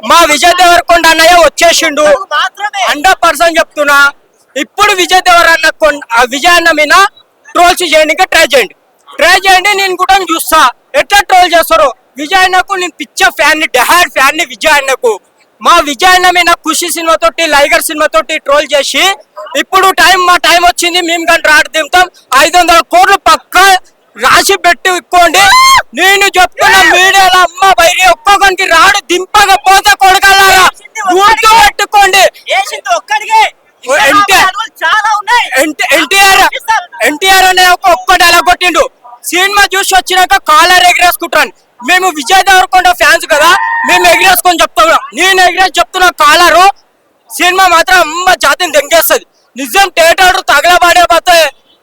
మా విజయ్ దేవరకొండ అన్నయ్య వచ్చేసిండు 100% చెప్తున్నా. ఇప్పుడు విజయ్ విజయ్ అన్న మీద ట్రోల్స్ చేయడానికి ట్రై చేయండి. నేను కూడా చూస్తా ఎట్లా ట్రోల్ చేస్తారు. విజయ్ అన్నకు నేను పిచ్చ ఫ్యాన్ ని, డెహాడ్ ఫ్యాన్ ని విజయ్ అన్నకు. మా విజయ్ అన్న మీద ఖుషి సినిమా తోటి, లైగర్ సినిమా తోటి ట్రోల్ చేసి ఇప్పుడు మా టైం వచ్చింది, మేము కానీ రాడు దింపుతాం. 500 కోట్లు పక్క రాసి పెట్టుకోండి. నేను చెప్తున్నా మీడియాలో అమ్మ బయట ఒక్కొక్కరికి రాడు దింపకపోతే కొడకల్లారా గుర్తు పెట్టుకోండి. ఎన్టీఆర్ అనే ఒక్క డైలాగ్ కొట్టిండు, సినిమా చూసి వచ్చినాక కాలర్ ఎగిరేసుకుంటాను. మేము విజయ్ దేవరకొండ ఫ్యాన్స్ కదా, మేము ఎగిరేసుకొని చెప్తాం. నేను ఎగిరేసి చెప్తున్నా కాలరు సినిమా మాత్రం అమ్మ జాతిని దెంగేస్తుంది. నిజం థియేటర్ తగలబడే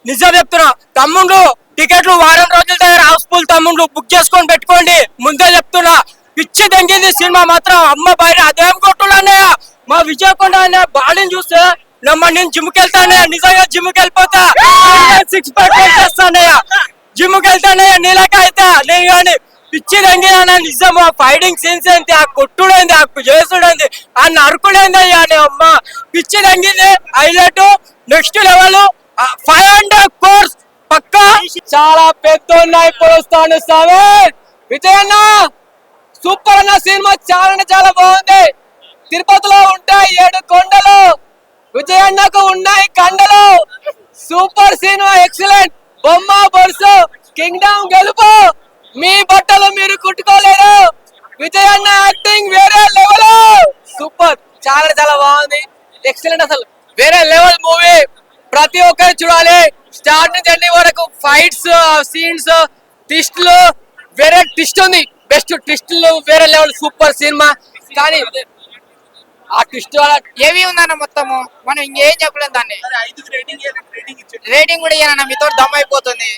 నిజం చెప్తున్నా. తమ్ముళ్ళు టికెట్లు వారం రోజుల దగ్గర హౌస్ఫుల్ తమ్ముళ్ళు బుక్ చేసుకొని పెట్టుకోండి. ముందే చెప్తున్నా పిచ్చి దెంగింది సినిమా మాత్రం. అమ్మ బయట అదేం కొట్టులు అన్నయ్య. మా విజయ్ కొండ అనే బాడీని చూస్తే నేను జిమ్కి వెళ్తానయ్య, నిజంగా జిమ్కి వెళ్ళిపోతా, 6 ప్యాక్ చేస్తానయ్య, జిమ్కి వెళ్తానయ్య. నీలక అయితే నేను కానీ పిచ్చి దెంగినా నిజం. ఆ ఫైటింగ్ సీన్స్ ఏంటి, ఆ కొట్టుడైంది, ఆ చేసుడైంది, ఆ నరుకుడైంది అయ్యా అని అమ్మ పిచ్చి దెంగింది. హైలైట్ నెక్స్ట్ లెవెల్ 500 కోర్స్ పక్క చాలా పెద్ద ఉన్నాయి. పోస్తాను సామే విజయ్ అన్న సూపర్ అన్న. సినిమా చాలా బాగుంది. తిరుపతిలో ఉంటాయి 7 కొండలు, విజయ్ అన్నకు ఉన్నాయి కండలు. Super cinema, excellent. బొమ్మ బొరుసు కింగ్డమ్ గెలుపు, మీ బట్టలు మీరు కుట్టుకోలేరు. విజయ్ అన్న యాక్టింగ్ వేరే లెవెల్. సూపర్, చాలా బాగుంది, ఎక్సలెంట్. అసలు వేరే లెవెల్ మూవీ, ప్రతి ఒక్కరు చూడాలి. స్టార్ట్ నుంచి ఎండింగ్ వరకు ఫైట్స్, సీన్స్, ట్విస్ట్లు, వేరే ట్విస్ట్ ఉంది. బెస్ట్ ట్విస్ట్లు వేరే లెవెల్. Super cinema. కానీ ఆ ట్విస్ట్ ఏవి ఉందన్న మొత్తము మనం ఇంకేం చెప్పలేం. దాన్ని రేటింగ్ కూడా ఇయ్యానన్న, మీతో దమ్ అయిపోతుంది.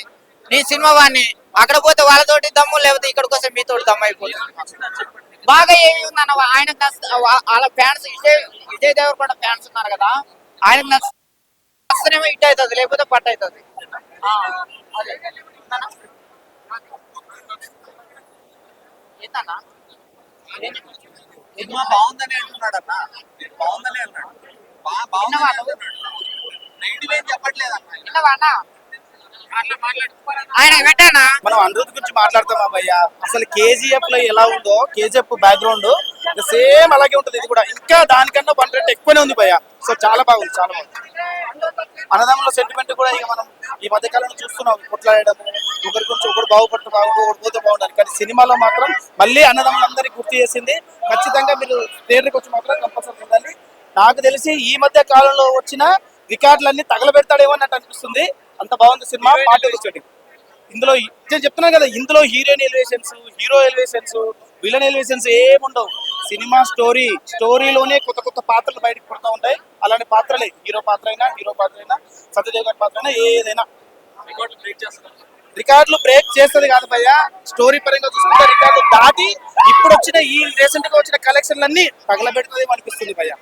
నీ సినిమా వాడిని అక్కడ పోతే వాళ్ళతోటి దమ్ము, లేకపోతే ఇక్కడికి వస్తే మీతో దమ్ అయిపోతుంది. బాగా ఏమి ఉందన్న, ఆయన వాళ్ళ ఫ్యాన్స్ విజయ్ దేవరకొండ ఫ్యాన్స్ ఉన్నారు కదా, ఆయనకు నచ్చుతేనేమో హిట్ అవుతుంది, లేకపోతే పట్టు అవుతుంది. ఏంటన్నా సినిమా బాగుందని అంటున్నాడు అన్న, బాగుందని అన్నాడు. నెగిటివ్ ఏం చెప్పట్లేదన్న. ఆయన పెట్టానా. మనం అనిరుద్ధ్ గురించి మాట్లాడతాం భయ్య. అసలు కేజీఎఫ్ లో ఎలా ఉందో, కేజీఎఫ్ బ్యాక్గ్రౌండ్ సేమ్ అలాగే ఉంటుంది. ఇది కూడా ఇంకా దానికన్నా 1 రెట్ ఎక్కువనే ఉంది భయ్య. సో చాలా బాగుంది, చాలా బాగుంది. అన్నదమ్ముల సెంటిమెంట్ కూడా ఇక మనం ఈ మధ్య కాలంలో చూస్తున్నాం. కొట్లాడడం, ఒకరి గురించి ఒకరు బాగుపడితే బాగుండు, ఓడిపోతే బాగుండాలి. కానీ సినిమాలో మాత్రం మళ్ళీ అన్నదమ్ములందరికీ గుర్తు చేసింది. ఖచ్చితంగా మీరు థియేటర్కి వచ్చి మాత్రం కంపల్సరీ ఉండాలి. నాకు తెలిసి ఈ మధ్య కాలంలో వచ్చిన రికార్డులన్నీ తగలబెడతాడేమో అన్నట్టు అనిపిస్తుంది. అంత బాగుంది సినిమా. పాట వచ్చేది ఇందులో నేను చెప్తున్నాను కదా, ఇందులో heroine elevations, hero elevations, villain elevations ఏముండవు. సినిమా స్టోరీలోనే కొత్త పాత్రలు బయటకు పడుతూ ఉంటాయి. అలాంటి పాత్రలే, హీరో పాత్ర అయినా సత్యదేవ్ గారి పాత్ర అయినా ఏదైనా రికార్డులు బ్రేక్ చేస్తుంది కాదు భయ్య. స్టోరీ పరంగా చూసుకుంటే రికార్డు దాటి ఇప్పుడు వచ్చిన ఈ రీసెంట్ గా వచ్చిన కలెక్షన్లన్నీ తగలబెడుతుంది అనిపిస్తుంది భయ్య.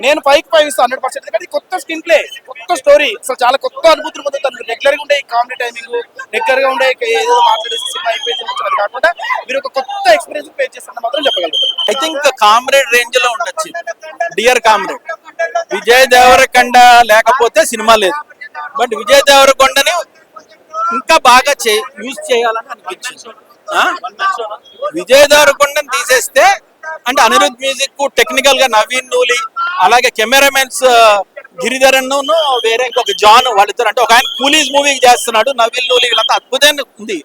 నేను 5/5 ఇస్తాను 100%. ఎందుకంటే కొత్త స్క్రీన్ ప్లే, కొత్త స్టోరీ, అసలు చాలా కొత్త అనుభూతులు పొందుతారు. రెగ్యులర్ గా ఉండే కామెడీ టైమింగ్, రెగ్యులర్ గా ఉండే ఏదో మాట్లాడేసి సినిమా అయిపోయింది కాకుండా మీరు ఒక కొత్త ఎక్స్పీరియన్స్ పే చేస్తారని మాత్రం చెప్పగలుగుతారు. ఐ థింక్ కామ్రేడ్ రేంజ్ లో ఉండొచ్చు. డియర్ కామ్రేడ్, విజయ్ దేవరకొండ లేకపోతే సినిమా లేదు. బట్ విజయ్ దేవరకొండని ఇంకా బాగా యూజ్ చేయాలని అనిపించింది. విజయ్ దేవరకొండని తీసేస్తే అంటే అనిరుద్ మ్యూజిక్, టెక్నికల్ గా నవీన్ నూలి, అలాగే కెమెరామెన్స్ గిరిధరన్ వేరే ఇంకొక జాన్, వాళ్ళిద్దరు. అంటే ఒక ఆయన కూలీస్ మూవీ చేస్తున్నాడు, నవీన్ నూలి, వీళ్ళంతా అద్భుతంగా ఉంది.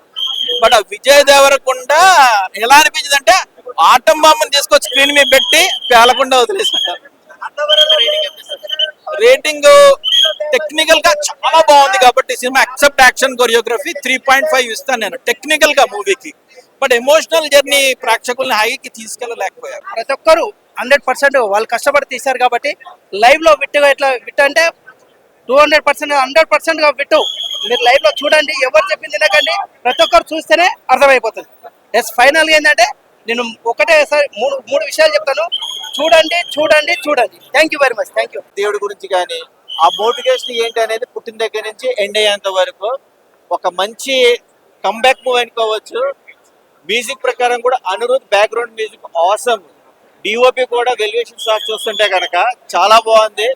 బట్ ఆ విజయ్ దేవరకొండ ఎలా అనిపించింది అంటే ఆటం బాంబుని తీసుకొచ్చి స్క్రీన్ మీద పెట్టి పేలకుండా వదిలేసాడు. రేటింగ్ టెక్నికల్ గా చాలా బాగుంది కాబట్టి సినిమా ఎక్సెప్ట్ యాక్షన్ కొరియోగ్రఫీ 3.5 ఇస్తాను నేను టెక్నికల్ గా మూవీకి. బట్ ఎమోషనల్ జర్నీ ప్రేక్షకుల్ని హైకి తీసుకెళ్ళలేకపోయారు. ప్రతి ఒక్కరు 100% వాళ్ళు కష్టపడి తీశారు కాబట్టి లైవ్ లో విట్ అంటే 200% 100% గా విట్టు మీరు లైవ్ లో చూడండి. ఎవరు చెప్పింది తినకండి, ప్రతి ఒక్కరు చూస్తేనే అర్థమైపోతుంది. ఎస్, ఫైనల్ గా ఏంటంటే నేను ఒకటేసారి మూడు విషయాలు చెప్తాను. చూడండి. Thank you very much. Thank you. దేవుడి గురించి కానీ ఆ మోటివేషన్ ఏంటి అనేది పుట్టిన దగ్గర నుంచి ఎండ్ అయ్యేంత వరకు ఒక మంచి కంబ్యాక్ మూవ్ అనుకోవచ్చు. మ్యూజిక్ ప్రకారం కూడా Anirudh background music awesome. DOP కూడా వెల్యుయేషన్ షాట్ చూస్తుంటే కనుక చాలా బాగుంది.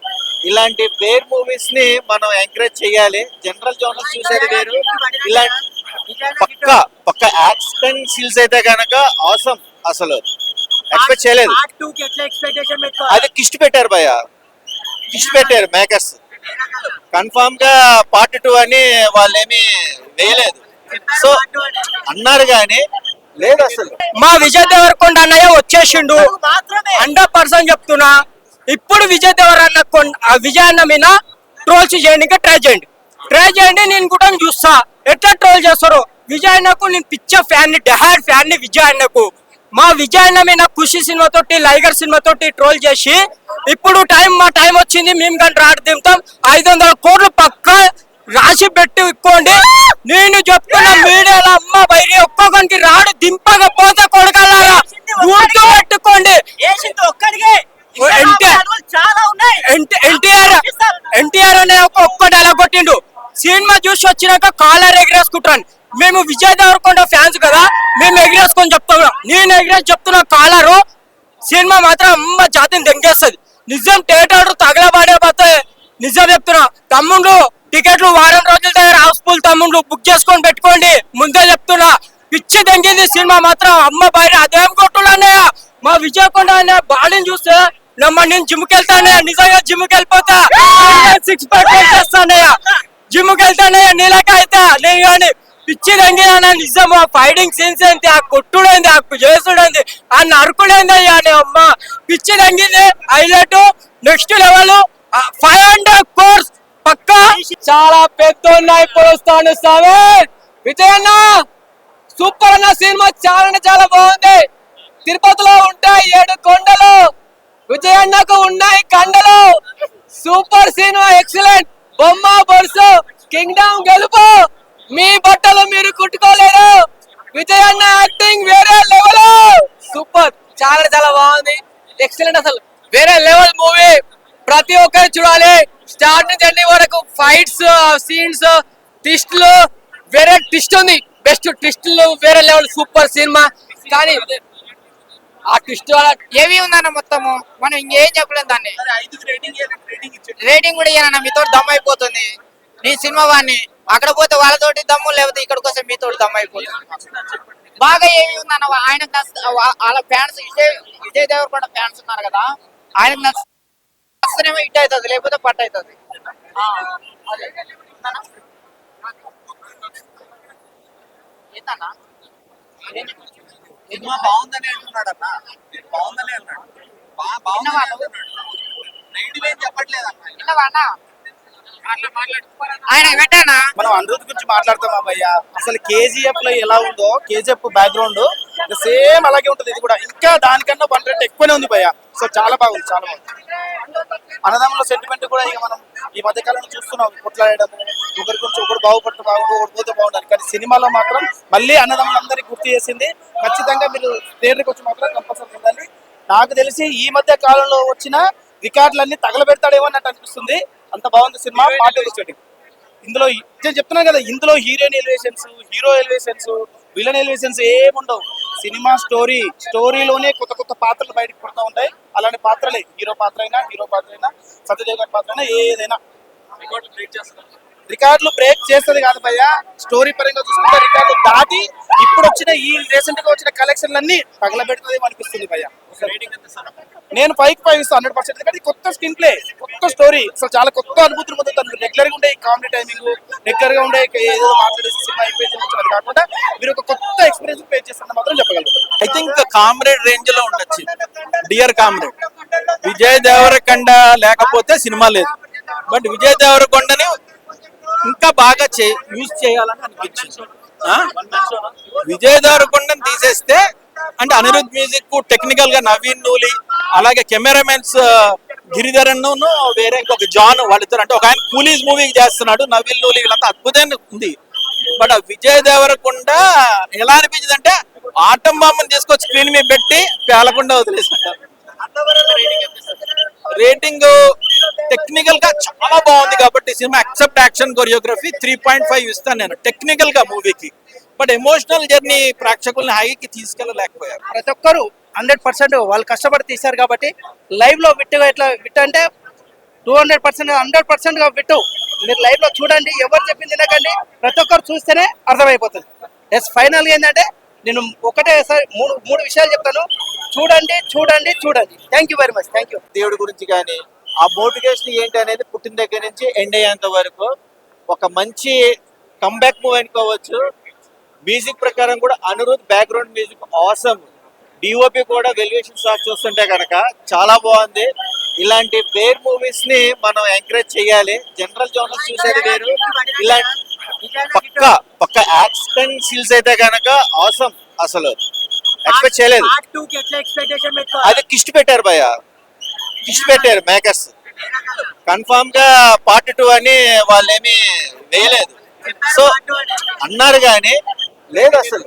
ఇలాంటి వేర్ మూవీస్ ని మనం ఎంకరేజ్ చేయాలి. జనరల్ జోనర్స్ చూసేది వేరు, ఇలాంటి పక్క యాక్షన్ సీన్స్ అయితే కనుక ఆసమ్. అసలు ఎక్స్పెక్ట్ చేయలేదు. అది కిస్ట్ పెట్టారు భయ్య, కిస్ట్ పెట్టారు మేకర్స్. కన్ఫామ్ గా పార్ట్ 2 అని వాళ్ళేమి వేయలేదు. సో అన్నారు కానీ లేదు అసలు. మా విజయ్ దేవరకొండ అన్నయ్య వచ్చేసిండు 100% చెప్తున్నా. ఇప్పుడు విజయ్ విజయ్ అన్న మీద ట్రోల్స్ చేయడానికి ట్రై చేయండి. నేను కూడా చూస్తా ఎట్లా ట్రోల్ చేస్తారు. విజయ్ అన్నకు నేను పిచ్చ ఫ్యాన్ ని, డెహాడ్ ఫ్యాన్ ని విజయ్ అన్నకు. మా విజయ్ అన్న మీద ఖుషి సినిమా తోటి, లైగర్ సినిమా తోటి ట్రోల్ చేసి ఇప్పుడు మా టైం వచ్చింది, మేము కానీ రాడు దింపుతాం. 500 కోట్లు పక్క రాసి పెట్టి ఇక్కోండి. నేను చెప్తున్నా మీడియాలో అమ్మ బయట ఒక్కొక్కరికి రాడు దింపకపోతే కొడకల్లారా గుర్తు పెట్టుకోండి. ఎన్టీఆర్ అనే ఒక్కటి అలా కొట్టిండు. సినిమా చూసి వచ్చినాక కాలర్ ఎగిరేసుకుంటాను. మేము విజయ్ దేవరకొండ ఫ్యాన్స్ కదా, మేము ఎగిరేసుకొని చెప్తాం. నేను ఎగిరేసి చెప్తున్నా కాలరు సినిమా మాత్రం అమ్మ జాతిని దెంగేస్తుంది. నిజం థియేటర్ తగలబడే నిజం చెప్తున్నా. తమ్ముళ్ళు టికెట్లు వారం రోజుల దగ్గర హౌస్ఫుల్ తమ్ముళ్ళు బుక్ చేసుకొని పెట్టుకోండి. ముందే చెప్తున్నా పిచ్చి దెంగింది సినిమా మాత్రం. అమ్మ బయట అదేం కొట్టులు అన్నయ్య. మా విజయ్ కొండ అనే బాడీని చూస్తే నేను జిమ్కి వెళ్తానయ్యా, నిజంగా జిమ్కి వెళ్ళిపోతా. 6 ప్యాక్ చేస్తానయ్యా, జిమ్కి వెళ్తానయ్యా. నీలక అయితే నేను కానీ పిచ్చి దంగినా నిజం. ఆ ఫైటింగ్ సీన్స్ ఏంటి, ఆ కొట్టుడైంది, ఆ చేసుడైంది, ఆ నరుకుడైంది అయ్యా. అమ్మ పిచ్చి దంగింది. హైలైట్ నెక్స్ట్ లెవెల్ 500 కోర్స్ పక్కా. చాలా పెద్ద పోస్తాను సామే విజయ్ అన్న. సూపర్ అన్న సినిమా చాలా బాగుంది. తిరుపతిలో ఉంటాయి 7 కొండలు, విజయ్ అన్నకు ఉన్నాయి కండలు. Super cinema, excellent. బొమ్మ బొరుసు కింగ్డమ్ గెలుపు. మీ బట్టలు మీరు కుట్టుకోలేరు. విజయ్ అన్న యాక్టింగ్ వేరే లెవెల్. సూపర్, చాలా బాగుంది. ఎక్సలెంట్, అసలు వేరే లెవెల్ మూవీ. ప్రతి ఒక్కరు చూడాలి. స్టార్ట్ నుంచి ఎండింగ్ వరకు ఫైట్స్, సీన్స్, ట్విస్ట్లు, వేరే ట్విస్ట్ ఉంది. బెస్ట్ ట్విస్ట్లు, వేరే లెవెల్. Super cinema. కానీ ఆ ట్విస్ట్ ఏవి ఉందన్న మొత్తము మనం ఇంకేం చెప్పలేం. దాన్ని రేటింగ్ కూడా ఇయ్యాలన్న, మీతో దమ్ అయిపోతుంది. నీ సినిమా వాడిని అక్కడ పోతే వాళ్ళతోటి దమ్ము, లేకపోతే ఇక్కడికి వస్తే మీతో దమ్ అయిపోతుంది. బాగా ఏమి ఉందన్న, ఆయనకు వాళ్ళ ఫ్యాన్స్ విజయ్ దేవరకొండ ఫ్యాన్స్ ఉన్నారు కదా, ఆయనకు నచ్చితేనేమో హిట్ అవుతుంది, లేకపోతే పట్టు అవుతుంది. ఏంటన్నా సినిమా బాగుందని అంటున్నాడు అన్న, బాగుందని అన్నాడు. నెగిటివ్ ఏం చెప్పట్లేదు అన్న. ఆయన పెట్టానా. మనం అనిరుద్ గురించి మాట్లాడతామా భయ్య. అసలు కేజీఎఫ్ లో ఎలా ఉందో, కేజీఎఫ్ బ్యాక్గ్రౌండ్ సేమ్ అలాగే ఉంటుంది. ఇది కూడా ఇంకా దానికన్నా 1 రెట్ ఎక్కువనే ఉంది భయ్య. సో చాలా బాగుంది, చాలా బాగుంది. అన్నదమ్ముల సెంటిమెంట్ కూడా ఇక మనం ఈ మధ్య కాలంలో చూస్తున్నాం. కొట్లాడడం, ఒకరి గురించి ఒకరు బాగుపడితే బాగుండు, ఒకటి పోతే బాగుండాలి. కానీ సినిమాలో మాత్రం మళ్ళీ అన్నదమ్ములందరికీ గుర్తు చేసింది. ఖచ్చితంగా మీరు థియేటర్కి వచ్చి మాత్రం కంపల్సరీ ఉండాలి. నాకు తెలిసి ఈ మధ్య కాలంలో వచ్చిన రికార్డులన్నీ తగలబెడతాడేమో అన్నట్టు అనిపిస్తుంది. అంత బాగుంది సినిమా. పార్ట్ ఇందులో నేను చెప్తున్నాను కదా, ఇందులో heroine elevations, hero elevations, villain elevations ఏముండవు. సినిమా స్టోరీలోనే కొత్త పాత్రలు బయటకు పడుతూ ఉంటాయి. అలాంటి పాత్రలే, హీరో పాత్ర అయినా సత్యదేవ్ గారి పాత్ర అయినా ఏదైనా రికార్డులు బ్రేక్ చేస్తుంది కాదు భయ్య. స్టోరీ పరంగా చూసుకుంటే రికార్డులు దాటి ఇప్పుడు వచ్చిన ఈ రీసెంట్ గా వచ్చిన కలెక్షన్లన్నీ తగలబెడుతుంది అనిపిస్తుంది భయ్య. నేను 5కి 5 ఇస్తాను 100%. ఎందుకంటే కొత్త స్క్రీన్ ప్లే, కొత్త స్టోరీ, అసలు చాలా కొత్త అనుభూతులు పొందుతారు. రెగ్యులర్ గా ఉండే కామెడీ టైమింగ్, రెగ్యులర్ గా ఉండే ఏదో మాట్లాడేసి సినిమా అయిపోయింది కాకుండా మీరు ఒక కొత్త ఎక్స్పీరియన్స్ పే చేస్తారని మాత్రం చెప్పగలుగుతారు. ఐ థింక్ కామ్రేడ్ రేంజ్ లో ఉండొచ్చు. Dear comrade. విజయ్ దేవరకొండ లేకపోతే సినిమా లేదు. బట్ విజయ్ దేవరకొండని ఇంకా బాగా యూజ్ చేయాలని అనిపించింది. విజయ్ దేవరకొండని తీసేస్తే అంటే అనిరుద్ మ్యూజిక్, టెక్నికల్ గా నవీన్ నూలి, అలాగే కెమెరామెన్స్ గిరిధరన్ వేరే ఇంకొక జాన్, వాళ్ళిద్దరు అంటే ఒక ఆయన కూలీస్ మూవీ చేస్తున్నాడు. నవీన్ నూలి వీళ్ళంతా అద్భుతంగా ఉంది. బట్ ఆ విజయ్ దేవరకొండ ఎలా అనిపించింది అంటే ఆటం బాంబుని తీసుకొచ్చి స్క్రీన్ మీద పెట్టి పేలకుండా వదిలేసాడు. రేటింగ్ టెక్నికల్ గా చాలా బాగుంది కాబట్టి సినిమా. ఎక్సెప్ట్ యాక్షన్ కొరియోగ్రఫీ 3.5 ఇస్తాను నేను టెక్నికల్ గా మూవీకి. బట్ ఎమోషనల్ జర్నీ ప్రేక్షకుల్ని హైకి తీసుకెళ్ళలేకపోయారు. ప్రతి ఒక్కరు 100% వాళ్ళు కష్టపడి తీశారు కాబట్టి లైవ్ లో విట్టుగా ఎట్లా విట్ అంటే 200% 100% గా విట్టు మీరు లైవ్ లో చూడండి. ఎవరు చెప్పింది తినకండి, ప్రతి ఒక్కరు చూస్తేనే అర్థమైపోతుంది. ఎస్ ఫైనల్ గా ఏంటంటే నేను ఒకటేసారి మూడు విషయాలు చెప్తాను. చూడండి చూడండి చూడండి. Thank you very much. Thank you. దేవుడి గురించి కానీ ఆ మోటివేషన్ ఏంటి అనేది పుట్టిన దగ్గర నుంచి ఎండ్ అయ్యేంత వరకు ఒక మంచి కంబ్యాక్ మూవ్ అనుకోవచ్చు. మ్యూజిక్ ప్రకారం కూడా Anirudh background music awesome. DOP కూడా వెల్యుయేషన్ షాట్ చూస్తుంటే కనుక చాలా బాగుంది. ఇలాంటి వేర్ మూవీస్ ని మనం ఎంకరేజ్ చేయాలి. జనరల్ జోనర్స్ చూసేది వేరు, ఇలాంటి పక్క యాక్షన్ సీల్స్ అయితే కనుక ఆసమ్. అసలు ఎక్స్పెక్ట్ చేయలేదు. అది కిస్ట్ పెట్టారు భయ, కిస్ట్ పెట్టారు మేకర్స్. కన్ఫామ్ గా పార్ట్ 2 అని వాళ్ళేమి వేయలేదు. సో అన్నారు కానీ లేదు అసలు